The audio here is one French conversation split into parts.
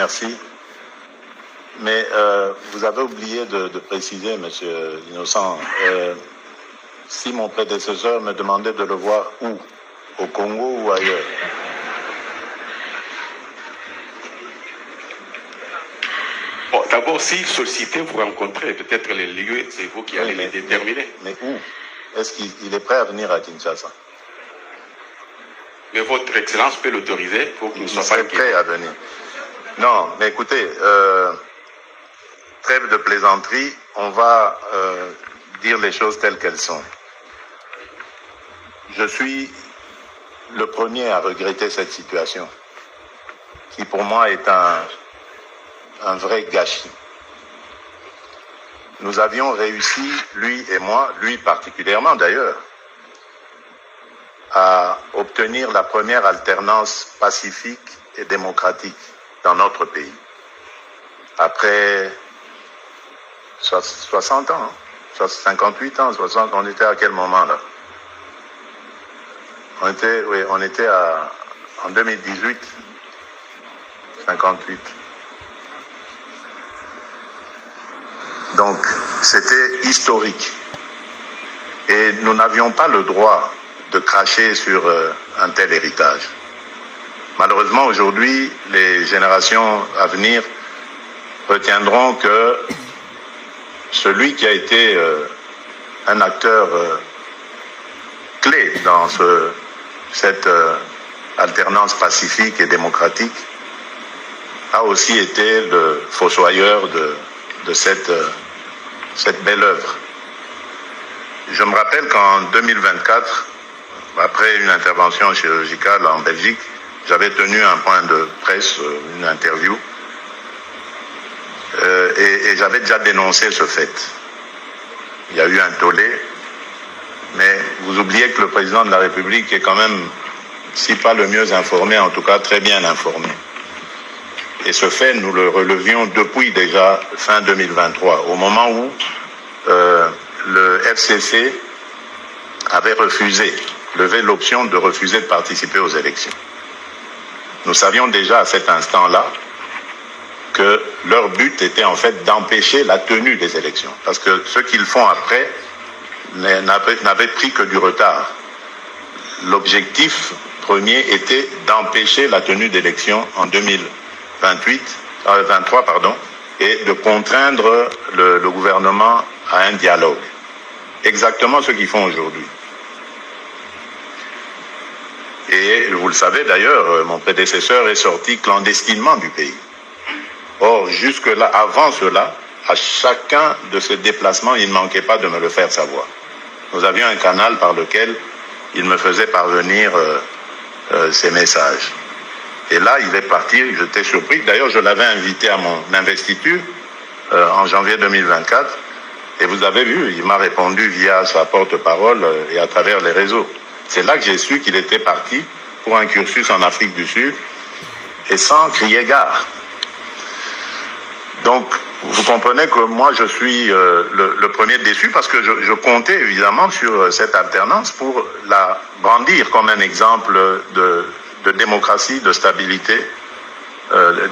merci. Mais vous avez oublié de préciser, Monsieur Innocent, si mon prédécesseur me demandait de le voir où, au Congo ou ailleurs. Bon, d'abord, s'il sollicitait, vous rencontrez peut-être les lieux, c'est vous qui allez les déterminer. Mais où? Est-ce qu'il est prêt à venir à Kinshasa? Mais votre Excellence peut l'autoriser pour qu'il ne soit pas prêt à venir. Non, mais écoutez, trêve de plaisanterie, on va dire les choses telles qu'elles sont. Je suis le premier à regretter cette situation, qui pour moi est un vrai gâchis. Nous avions réussi, lui et moi, lui particulièrement d'ailleurs, à obtenir la première alternance pacifique et démocratique dans notre pays. Après 60 ans, 58 ans, 60, on était à quel moment là? On était en 2018, 58. Donc, c'était historique. Et nous n'avions pas le droit de cracher sur un tel héritage. Malheureusement, aujourd'hui, les générations à venir retiendront que celui qui a été un acteur clé dans cette alternance pacifique et démocratique a aussi été le fossoyeur de cette belle œuvre. Je me rappelle qu'en 2024, après une intervention chirurgicale en Belgique, j'avais tenu un point de presse, une interview, et j'avais déjà dénoncé ce fait. Il y a eu un tollé, mais vous oubliez que le président de la République est quand même, si pas le mieux informé, en tout cas très bien informé. Et ce fait, nous le relevions depuis déjà fin 2023, au moment où le FCC avait levé l'option de refuser de participer aux élections. Nous savions déjà à cet instant-là que leur but était en fait d'empêcher la tenue des élections. Parce que ce qu'ils font après n'avait pris que du retard. L'objectif premier était d'empêcher la tenue d'élections en 2023, et de contraindre le gouvernement à un dialogue. Exactement ce qu'ils font aujourd'hui. Et vous le savez d'ailleurs, mon prédécesseur est sorti clandestinement du pays. Or, jusque-là, avant cela, à chacun de ses déplacements, il ne manquait pas de me le faire savoir. Nous avions un canal par lequel il me faisait parvenir ses messages. Et là, il est parti, j'étais surpris. D'ailleurs, je l'avais invité à mon investiture en janvier 2024. Et vous avez vu, il m'a répondu via sa porte-parole et à travers les réseaux. C'est là que j'ai su qu'il était parti pour un cursus en Afrique du Sud et sans crier gare. Donc, vous comprenez que moi, je suis le premier déçu parce que je comptais évidemment sur cette alternance pour la brandir comme un exemple de démocratie, de stabilité,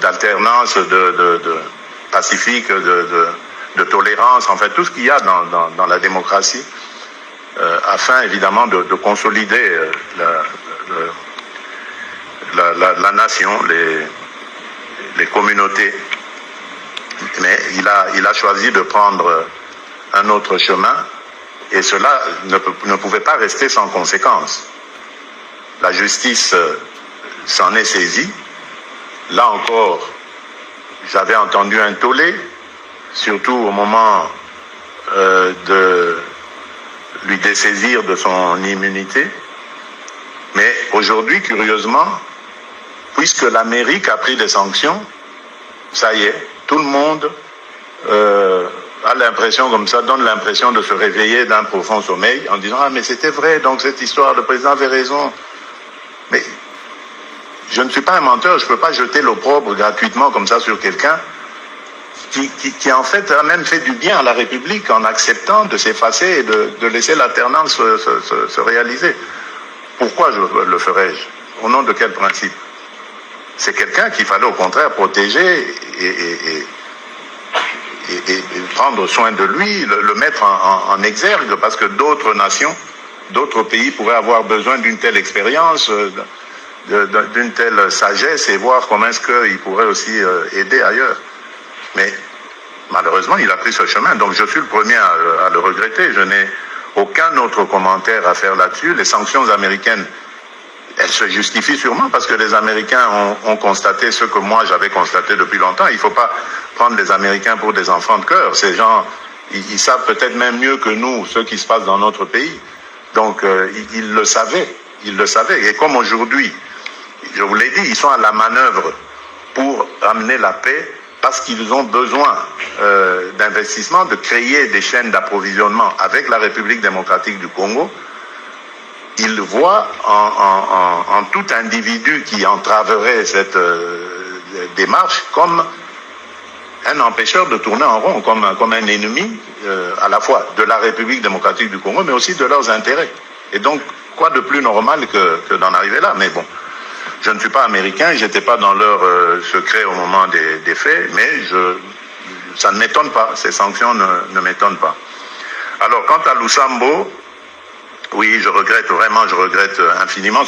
d'alternance, de pacifique, de tolérance, en fait, tout ce qu'il y a dans la démocratie, afin évidemment de consolider la nation, les communautés. Mais il a choisi de prendre un autre chemin, et cela ne pouvait pas rester sans conséquence. La justice s'en est saisie. Là encore, j'avais entendu un tollé, surtout au moment de lui dessaisir de son immunité. Mais aujourd'hui, curieusement, puisque l'Amérique a pris des sanctions, ça y est, tout le monde a l'impression comme ça, donne l'impression de se réveiller d'un profond sommeil en disant « Ah, mais c'était vrai, donc cette histoire, le président avait raison. » Mais je ne suis pas un menteur, je ne peux pas jeter l'opprobre gratuitement comme ça sur quelqu'un qui en fait a même fait du bien à la République en acceptant de s'effacer et de laisser l'alternance se réaliser. Pourquoi le ferais-je? Au nom de quel principe? C'est quelqu'un qu'il fallait au contraire protéger et prendre soin de lui, le mettre en exergue, parce que d'autres nations, d'autres pays pourraient avoir besoin d'une telle expérience, d'une telle sagesse, et voir comment est-ce qu'il pourrait aussi aider ailleurs. Mais malheureusement, il a pris ce chemin, donc je suis le premier à le regretter. Je n'ai aucun autre commentaire à faire là-dessus. Les sanctions américaines, elles se justifient sûrement parce que les Américains ont constaté ce que moi j'avais constaté depuis longtemps. Il ne faut pas prendre les Américains pour des enfants de cœur. Ces gens, ils savent peut-être même mieux que nous ce qui se passe dans notre pays. Donc, ils le savaient. Ils le savaient. Et comme aujourd'hui, je vous l'ai dit, ils sont à la manœuvre pour amener la paix parce qu'ils ont besoin d'investissement, de créer des chaînes d'approvisionnement avec la République démocratique du Congo. Ils voient en tout individu qui entraverait cette démarche comme un empêcheur de tourner en rond, comme un ennemi à la fois de la République démocratique du Congo, mais aussi de leurs intérêts. Et donc, quoi de plus normal que d'en arriver là? Mais bon, je ne suis pas américain, je n'étais pas dans leur secret au moment des faits, mais ça ne m'étonne pas, ces sanctions ne m'étonnent pas. Alors, quant à Lusambo, oui, je regrette infiniment.